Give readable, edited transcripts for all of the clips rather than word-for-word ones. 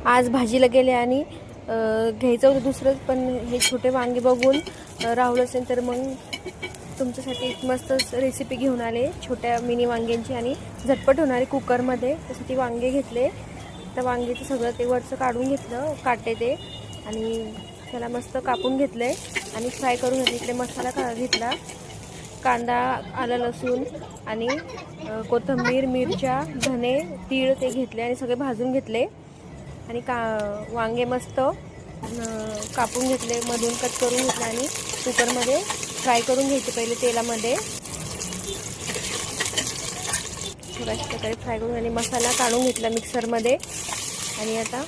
आज भाजीला गेले आणि घ्यायचं होतं दुसरंच, पण हे छोटे वांगे बघून राहुल असेल तर मग तुमच्यासाठी एक मस्त रेसिपी घेऊन आले छोट्या मिनी वांग्यांची आणि झटपट होणारी कुकरमध्ये. त्यासाठी वांगे घेतले. त्या वांग्याचं सगळं ते वरचं काढून घेतलं, काटे ते, आणि त्याला मस्त कापून घेतलं आहे आणि फ्राय करून घेतले. इकडे मसाला घेतला, कांदा, आलं, लसूण आणि कोथिंबीर, मिरच्या, धने, तीळ ते घेतले आणि सगळे भाजून घेतले. आणि वांगे मस्त कापून घेतले, मधून कट करून घेतले आणि कुकरमध्ये फ्राय करून घ्यायचे पहिले तेलामध्ये. थोड्याशा प्रकारे फ्राय करून आणि मसाला काढून घेतला मिक्सरमध्ये. आणि आता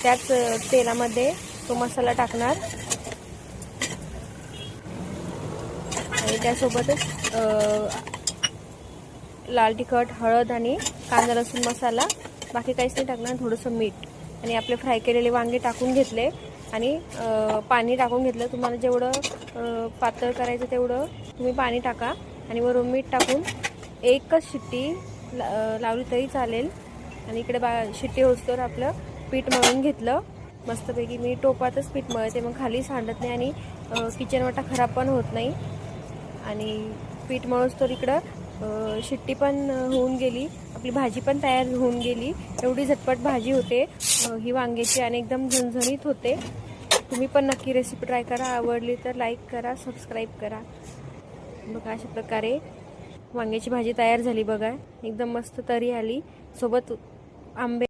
त्याच तेलामध्ये तो मसाला टाकणार आणि त्यासोबतच लाल तिखट, हळद आणि कांदा लसूण मसाला, बाकी काहीच नाही टाकणार, थोडंसं मीठ. आणि आपले फ्राय केलेले वांगे टाकून घेतले आणि पाणी टाकून घेतलं. तुम्हाला जेवढं पातळ करायचं तेवढं तुम्ही पाणी टाका आणि वरून मीठ टाकून एकच शिट्टी लावली तरी चालेल. आणि इकडे शिट्टी होतोवर आपलं पीठ मळून घेतलं मस्तपैकी. मी टोपातच पीठ मळते, मग खाली सांडत नाही आणि किचन वाटा खराब पण होत नाही. आणि पीठ मळूस तर इकडं शिट्टी पण होऊन गेली, आपली भाजी पण तयार होऊन गेली. एवढी झटपट भाजी होते ही वांग्याची आणि एकदम झणझणीत होते. तुम्ही पण नक्की रेसिपी ट्राय करा. आवडली तर लाईक करा, सबस्क्राईब करा. बघा अशा प्रकारे वांग्याची भाजी तयार झाली बघा. एकदम मस्त तरी आली, सोबत आंबे